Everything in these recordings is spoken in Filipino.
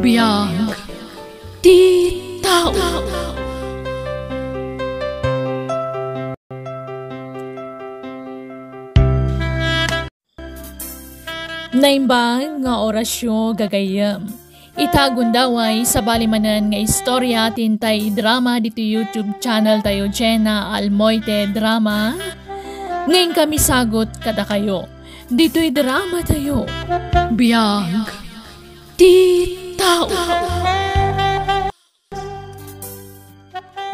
Biyag ti tao. Naimbang nga orasyon gagayam. Itagundaway sa balimanan nga istorya tintay drama dito YouTube channel tayo Jenna Almoite Drama. Ngayon kami sagot kada kayo. Dito'y drama tayo. Biyag ti tao.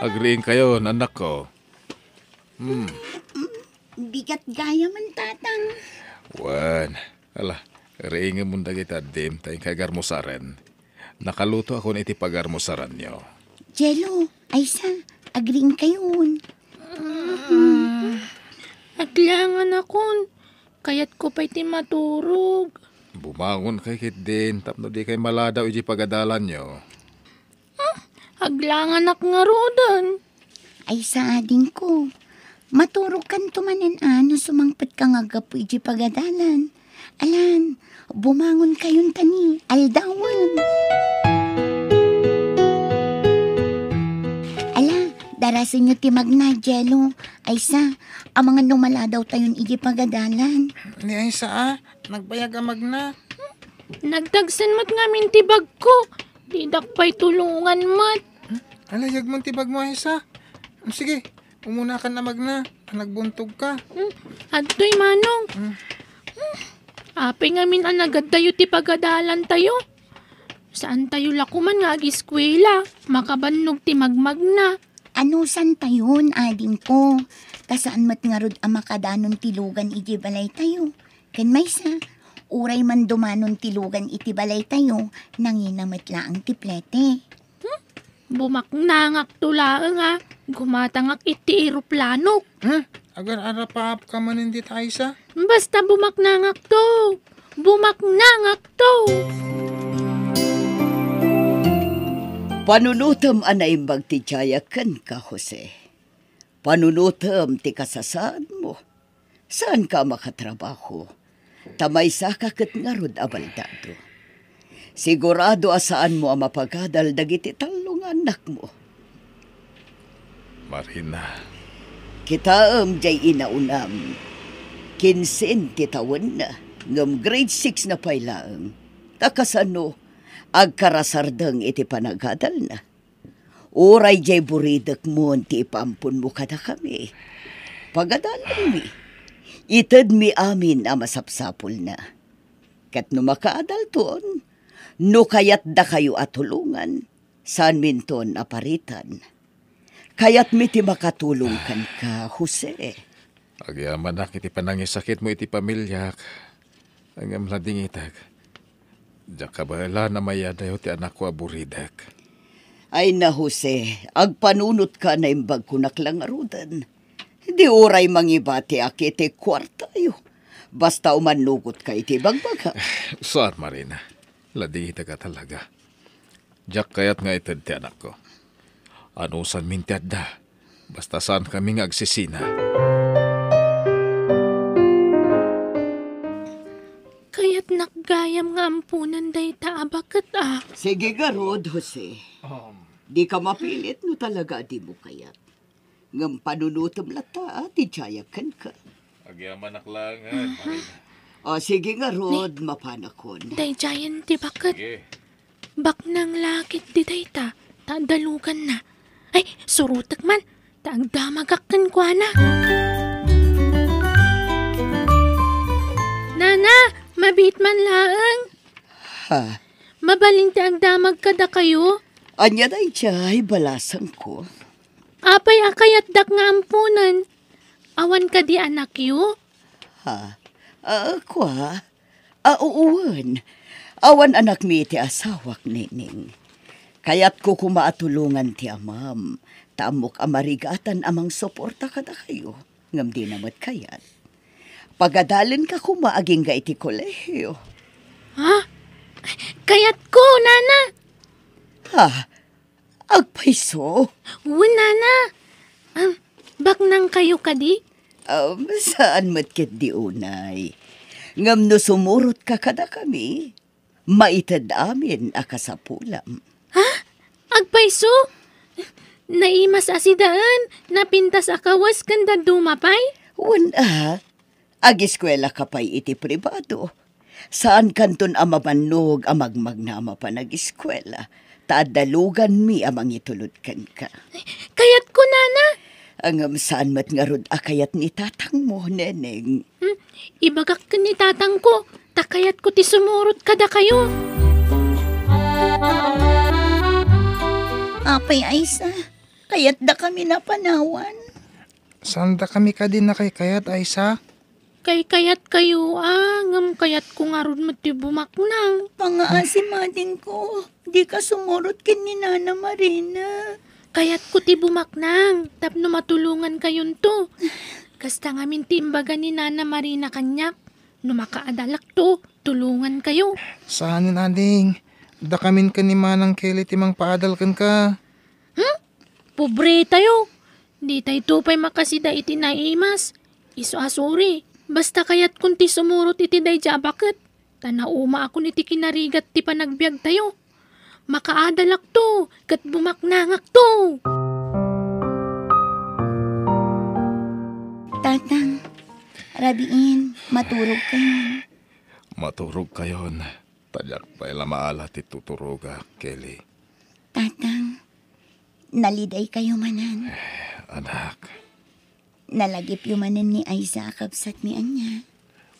Agreeing kayo, anak ko. Bigat gaya man, tatang. Wan. Ala, agreeing mo na kita dim tayong kagarmosaran. Nakaluto ako na iti pagarmosaran nyo. Jello, Aisa, agreeing kayon. Aglangan akon. Kayat ko pa iti maturog. Bumangon kay kit din, tapno di kay maladaw iti pagadalan nyo. Aglangan ak nga rodan. Aisa, ading ko. Maturog kan tumanan sumangpat ka nga gapo iti pagadalan. Alan, bumangon kayon tani, aldawan. Darasin nyo ti magna, Jello. Aysa, ang mga numaladaw tayon igi pagadalan. Ni Aysa nagbayag ang magna. Nagdagsan mat ngamin ti bag ko. Didak pa'y tulungan mat. Alayag mo tibag mo, Aysa. Sige, umuna ka na magna. Nagbuntog ka. Adto'y manong. Ape ngamin ang nagad tayo ti pagadalan tayo. Saan tayo lakuman nga ag-eskwela? Makabannog ti magmagna. Ano san tayon, ading ko? Kasaan mat nga rod ang makadanon tilugan iti balay tayo? Kan maysa, uray man dumanon tilugan iti balay tayo, nanginamat laang tiplete. Bumaknangak tulaang nga, gumatangak iti eroplano. Agar-arapap ka man hindi tayo, Aysa. Basta bumaknangak to. Bumaknangak to. Panunutom anaimbag ti tiyayakan ka, Jose. Panunutom ti kasasaan mo. Saan ka makatrabaho? Tamay sa kakit nga rod abaldado. Sigurado asaan mo ang mapagadal dagiti talong anak mo. Marina. Kita jay inaunam. 15 ti taon na. Ngam grade 6 na pailaang. Takasano, agkarasardang iti panagadal na. Uray jay buridak mo ti ipampun mo kada kami. Pagadalan mi. Itad mi amin ang masapsapul na. Kat no makaadal toon, no kayat da kayo atulungan, saan minton aparitan. Kayat mi ti makatulungkan ka, Jose. Agyaman na iti panangisakit mo iti pamilyak. Ang amlading itag. Diyak ka ba na mayadayo ti anak ko aburidak? Ay na, Jose, agpanunot ka na imbag kunak lang arudan. Di oray mangibati akite kwartayo. Basta umanugot ka iti bagbaga. Saan, Marina? Lading ita ka talaga. Diyak kayat nga itad ti anak ko. Ano san mintiad da? Basta saan kami nga agsisina. Kaya't nakgayam nga ampunan day taabakat Sige garod, Jose. Di ka mapilit no talaga di mo kayat. Ngam panunutom lata, ti tiyayakan ka. Agyaman naklangan, Marina. Sige garod, mapanakon. Day giant di bakat. Sige. Bak nang lakit di day ta. Tadalugan na. Ay, surutak man. Taagdamagakkan kwa na. Nana, mabit man laang. Ha? Mabaling ti agdamag kada kayo. Anya day tiyay balasan ko. Apay akayat dak nga ampunan. Awan ka di anak yu? Ha? Kwa? Uuwan. Awan anak mi ti asawak nining. Kayat ko kumaatulungan ti amam. Tamok amarigatan amang suporta kada kayo. Ngam di namat kayat. Pagadalin ka kumaaging ga iti kolehiyo. Ha? Kayat ko, nana. Ha? Agpaiso? Nana. Bak nang kayo kadi? Saan matkit di unay? Ngam no sumurot ka kada kami. Maitad amin akasapulam. Agpayso? Naimas asidaan, napintas akawas kanda dumapay? Wala. Ag-eskwela ka pa'y iti pribado. Saan kanton amabanog amagmag na pa nag-eskwela? Taadalugan mi amang itulod kan ka. Kayat ko, nana. Ang saan mat nga rod akayat ni tatang mo, neneng. Ibagak ka ni tatang ko, takayat ko ti sumurot kada kayo. Apay Aisa, kayat da kami napanawan. Sanda kami ka din na kay kayat, Aisa? Kayat kayo, ngam kayat ko nga ron mati bumaknang. Pangaasimadin ko, di ka sumurot kin ni Nana Marina. Kayat ko ti bumaknang, tapno matulungan kayon to. Kasta nga mintimbaga ni Nana Marina kanyak, no makaadalak to, tulungan kayo. Saan ading? Da kamin ka ni Manang Kelly timang paadal kan ka. Pobre tayo. Di tayo tupay makasida iti naimas. Iso asuri. Basta kayat kunti sumurot iti day jabaket. Tanauma ako niti kinarigat ti panagbiag tayo. Makaadalak to, kat bumaknangak to. Tatang, rabiin, maturog kayo. Maturog kayon. Tadyak pa'y lamaala ti tuturuga, Kelly. Tatang, naliday kayo manan. Anak, Nalagip yumanan ni Aiza kapsat mi anya.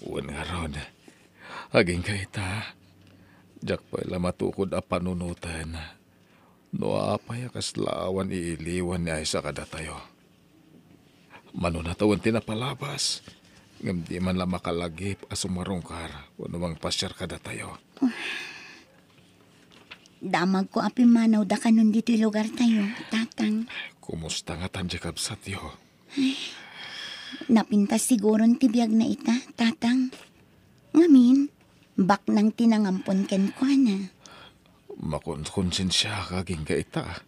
uwan nga ron. Aging kaita. Diyak pa'y lamatukod a panunutan. No apay kaslaawan iiliwan ni Aiza kada tayo. Manunatawan tinapalabas. Ngam di man lang makalagip asumarungkar. Wano mang pasyar kada tayo. Damag ko api manaw da kanon dito lugar tayo, tatang. Kumusta nga tanjay kabsatyo? Napintas siguron tibiyag na ita, tatang. Ngamin, bak nang tinangampon ken ko na. Makonkonsensya kaging kaita.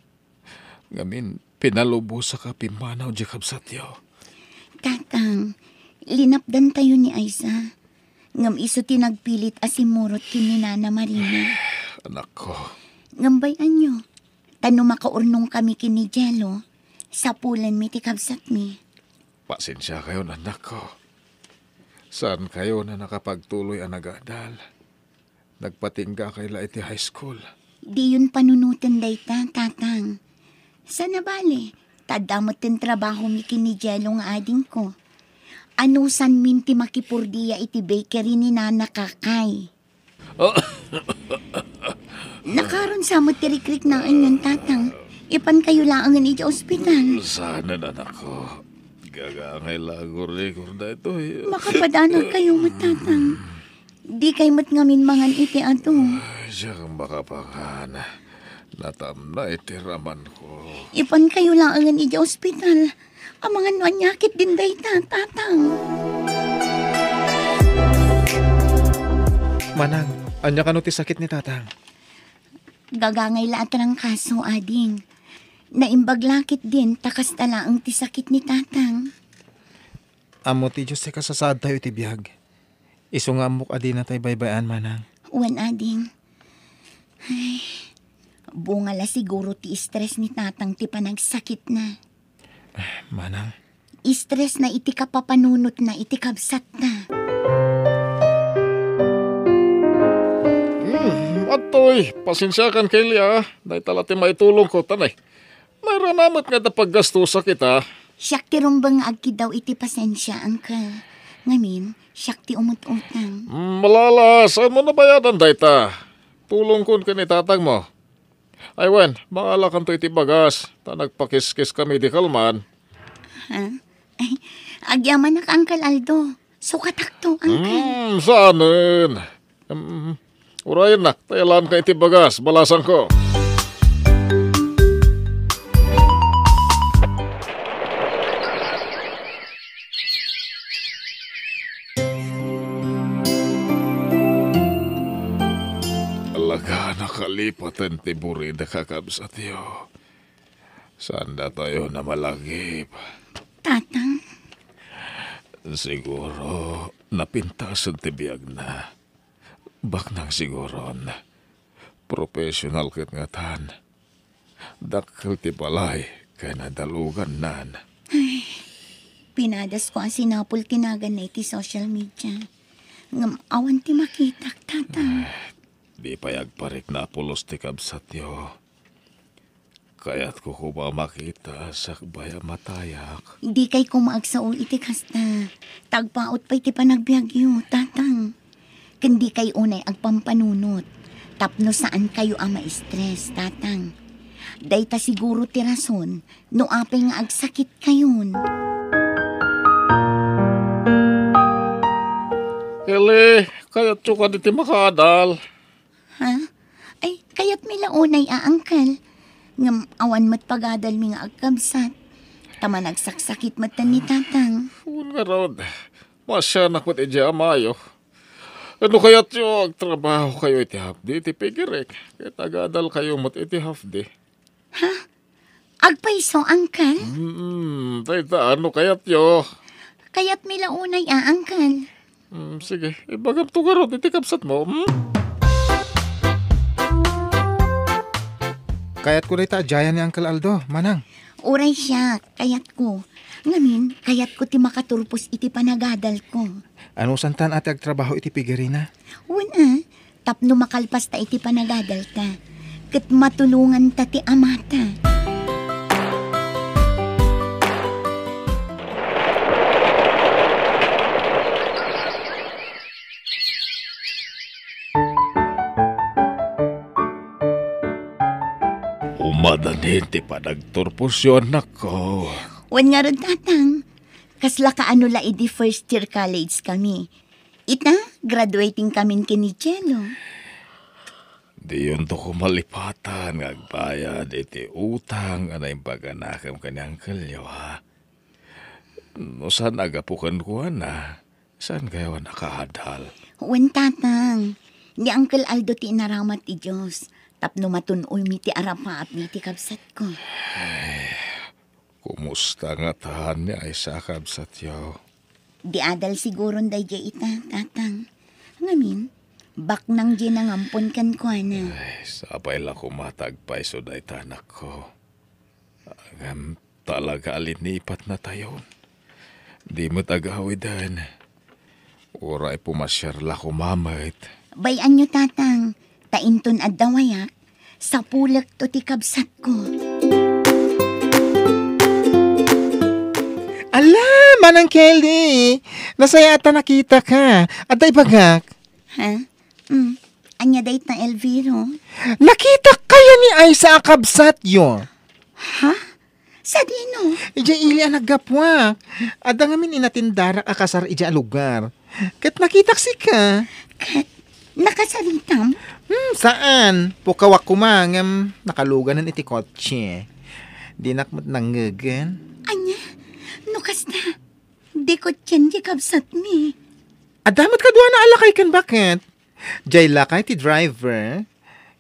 Ngamin, pinalubo sa kapimanaw di kabsatyo. Tatang, linapdan tayo ni Aiza. Ngam iso tinagpilit asimurot kin ni Nana Marina. Anak ko, Ngambayan nyo, tano makaurnong kami kini Jello. Sapulan mi ti kabsat mi. pasensya kayo anak ko. Saan kayo na nakapagtuloy ang nag-aadal? Nagpatingga kay iti high school. Di yun panunutan dayta, tatang. Sana bale, tadamot tin trabaho mi kini Jello nga ading ko. Anusan minti makipurdiya iti bakery ni Nana Kakay. Nakaron sa mo tirikrik na anyan, tatang. Ipan kayo laangan iti ospital. Sana anak ko. Gagangay lagor-rigor na ito. Makapadana kayo mo, tatang. Di kay mat ngamin mangan iti ato. Siya kang makapangan. Natam na itiraman ko. Ipan kayo laangan iti ospital. Ang mga nuanyakit din dayta, tatang. Manang, anya ka no ti sakit ni tatang? Gagangay laat ng kaso, ading. Naimbaglakit din, takas talaang ti sakit ni tatang. Amo ti Diyos ka sasad tayo ti biyag. Iso nga amok adi na tayo baybayan, Manang. Wan, ading. Ay, bungala siguro ti stress ni tatang ti panagsakit na. Manang, Stress na iti kapapanunot na iti kabsat na. Atoy, pasensyakan Kelly Dahil talati maitulong ko, tanay. Naranamot nga da paggastusa kita. Siyak ti rumbang agki daw iti pasensya, uncle. Ngamin, siyak ti umut-utang. Malala, saan mo nabayadan dayta? Tulong kun ka ni tatang mo. Ay wen, maala kan to iti bagas. Ta nagpakiskis kami di kalman. Ha? Ay, agyaman na ka, Uncle Aldo. Sukatak to, uncle. Saanin? Urayan na, tayalan ka iti bagas, balasan ko. Alaga nakalipatan ti burida kakabsatyo. Saan na tayo na malagip? Tatang, Siguro napintasan ti biyag na. Baknang siguron. Professional ket nga tan. Dakkel ti balay kay nadalugan nan. Pinadas ko ang sinapol kinagan na iti social media. Ngam awan ti makitak, tatang. Di payag parik na pulos ti kabsat yo. Kaya't ko ba makita sakbaya matayak. Di kay kumaagsaol iti kasta. Tagpaot pa iti panagbiagyo, tatang. Kandi kay unay agpampanunot. Tapno saan kayo ang ma-stress, tatang. Dayta siguro ti rason, no apay nga agsakit kayon. Ele, kaya't tsuka di ti makadal. Ha? Ay, kaya't milaunay aangkal. Ngam awan mat pagadal mi nga agkabsat. Tama nagsaksakit mat ni tatang. Un nga raw, masya nakot ija amayo. Ano kaya't yung trabaho kayo iti hapdi, iti pigirek. Kaya tagadal kayo mat iti hapdi. Ha? Agpaiso, angkal? Tayta, ano kaya't yo? Kaya't milaunay aangkal. Sige, ibagam to garot, iti kapsat mo. Kaya't ko na itaadyayan ni Uncle Aldo, manang. Uray siya, kayat ko. Ngamin, kayat ko ti makaturpos iti panagadal ko. Ano santan ati agtrabaho iti pigirina? Una, tapno makalpas ta iti panagadal ta. Kat matulungan ta ti amata. Umadanin ti panagturpos yun ako. Wan nga ron, tatang. Kasla ka ano la iti first year college kami. Ita, graduating kami kini Chelo. Di yun to kumalipatan, ngagbayad, iti utang, anay baganakam kanyang kalyo, ha? No, saan agapukan ko, na? Saan kayo nakahadal? Wan, tatang. Ni Uncle Aldo ti inaramat ti Diyos. Tapno matunoy mi ti arapa at mi ti kabsat ko. Kumusta nga tahan ni ay sa kabsat yaw? Di adal siguron day jay ita, tatang. Ngamin, bak nang di nangampon kan ko, na. Ay, sabay lang kumatagpay so day tanak ko. Agam talaga alinipat na tayo. Di mo tagawidan. Oray pumasyar la kumamait. Bayan nyo, tatang. Tainton at dawayak. Sa pulak to ti kabsat ko. Ala, manang Kelly! Nasaya ata nakita ka. At ay bagak. Ha? Anya day ta Elviro? Nakita kaya ni ay sa akabsat yo. Ha? Sa dino? Ija ili ang naggapwa. Ada ngamin inatindarak akasar ija lugar. Kat nakitak si ka. Kat, nakasaritam? Saan? Pukawak kumangam. Nakaluganan iti kotse. Di nakmat nanggagan. Anya? Nukas na. Di ko tiyan di kabsat mi. Adamat ka doon na alakay kan bakit? Jay lakay ti driver.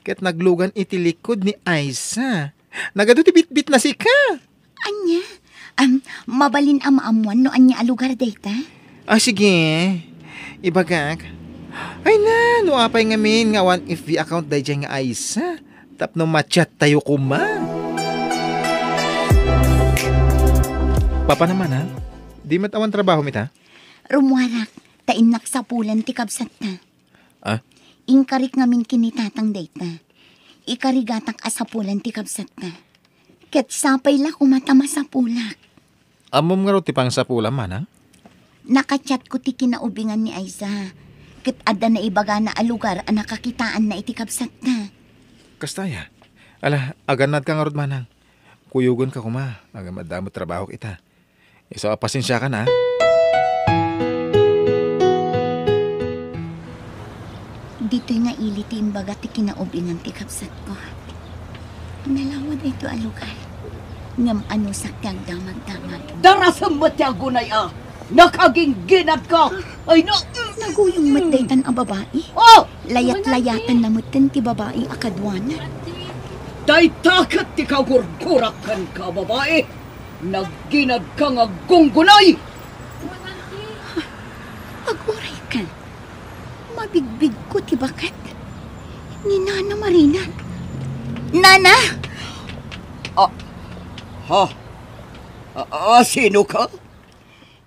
Kat naglugan iti likod ni Aiza. Nagado ti bit-bit na si ka. Anya? Mabalin amaamuan no anya alugar dayta? Sige. Ibagak. Ay na, no apay ngamin nga 1FB account day dyan nga Aiza. Tapno machat tayo kuma. Papa naman ha? Di matawan trabaho mita? Rumuarak, tainak sa pulan ti kabsat na. Ah? Ingkarik ngamin kinitatang dayta. Ikarigatak asapulan ti kabsat na. Ket sapay la kumatama sa pulak. Amom nga ro ti pang sa pula man ha? Nakachat ko ti kinaubingan ni Aiza. Ket adda na ibaga na alugar ang nakakitaan na iti kabsat na. Kastaya. Ala, aganad ka nga rod manang. Kuyugon ka kuma. Agam adamot trabaho kita. Isa pasensya ka na. Dito nga ili ti imbaga ti kinaubingan ti kabsat ko. Nalawad ito alugar. Ngam ano sakyang damag-damag. Darasam mo ti agunay Nakaging ginat ka. Ay no. Naguyong matdaytan ang babae. Oh! Layat-layatan na mutan ti babae akadwana. Day takat ti kagurgurakan ka, babae. Nagginad ka nga gunggunay. Aguray ka. mabigbig ko ti bakat. Ni Nana Marina. Nana! Sino ka?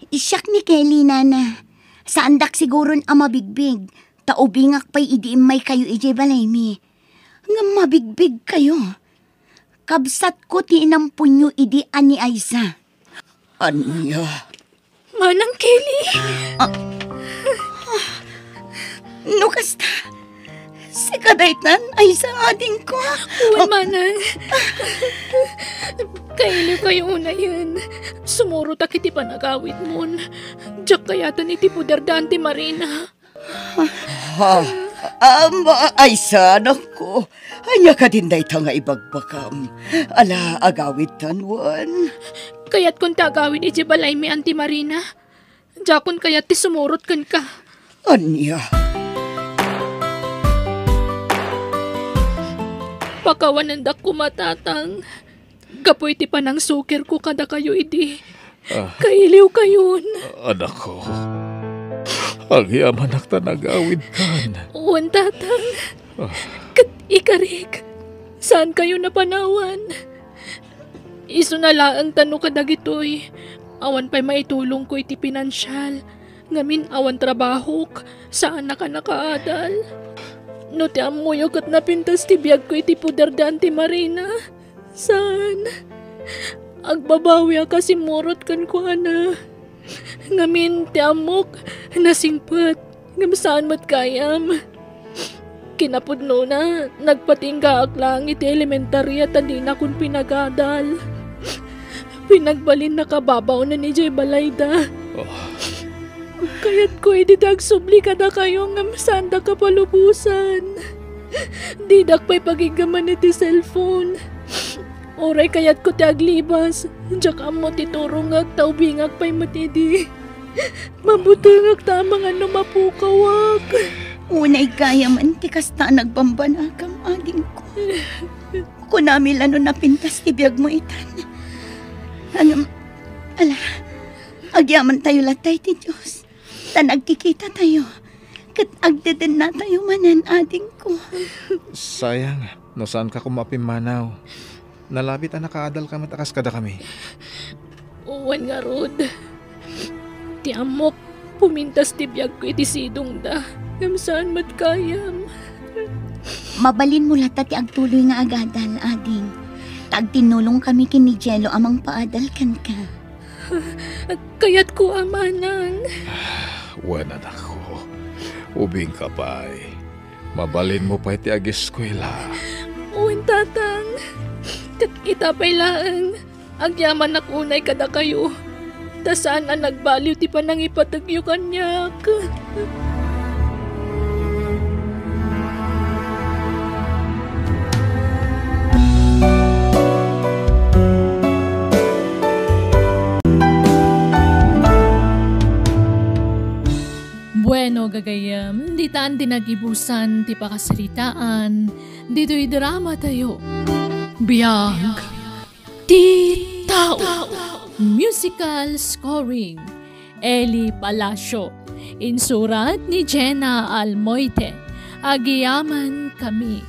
Isyak ni Kelly, Nana. Saandak siguron ang mabigbig. Taubingak pa'y idiim may kayo ije balay mi. Nga mabigbig kayo. Kabsat ko ti inampunyo idi ani Aiza. Anya? Manang Kelly! No kasta. Si kadaytan ay sa ading ko. Uwan, Manang. Kailo kayo una yun. Sumuro ta kiti panagawid mon. Diyak kayatan iti puderdan ti Marina. Aysa, naku. Anya ka din day nga ibagbakam. Ala, agawid tanwan. Kayat kung tagawid iti balay mi anti Marina. Jakon kayat ti sumurot kan ka. Anya? Pakawanandak ko matatang. Gapoy ti panang sukir ko kada kayo idi. Kailiw kayon. Anak ko, ang yaman ak tanagawid kan. Uwan tatang. Kat ikarik. Saan kayo napanawan? Iso na laang tanong kadagitoy. Awan pa'y maitulong ko iti pinansyal. Ngamin awan trabahok. Saan na ka nakaadal? No ti amoy kat napintas ti biyag ko iti puderdan ti Marina. Saan? Agbabawi kasi murot kan ko ana. Ngamin ti amok nasingpat. Ngam saan mat kayam. Kinapudno na nagpatingga ak lang iti elementarya tandi na kun pinagadal. Pinagbalin na kababaw na ni Jay Balayda. Kaya't ko ididag subli ka na kayo ngam sanda ka palubusan. Didak pa'y pagigaman iti cellphone. Oray kayat ko ti aglibas. Diyak amo ti turungag taubingag pa'y matidi. Mabutungag tamang ano mapukawag. Unay kaya man ti kasta nagbambanakam ading ko. Kunamil ano napintas ti biyag mo itan. Ala, agyaman tayo latay ti Diyos. Nagkikita tayo. Kat agdeden na tayo manan ading ko. Sayang, no saan ka kumapimanaw? Nalabit ang nakaadal ka matakas kada kami. Uwan nga rod. Ti amok, pumintas ti biyag ko iti sidong da. Ngam saan mat kayam. Mabalin mo lata ti agtuloy nga agadal ading. Tagtinulong kami kini Jello amang paadal kan ka. Kaya't ko amanan. Wan anak ko, ubing ka pa'y. Mabalin mo pa iti ag-eskwela. Uwan tatang. Kat itapay lang. Agyaman nakunay kada kayo. Ta saan ang nagbaliw ti panang ipatagyo kanyak. Bueno, gagayam, di taan dinagibusan ti pakasaritaan, dito'y drama tayo. Biyag, ti tao. Musical scoring, Eli Palacio. Insurat ni Jenna Almoite. Agiyaman kami.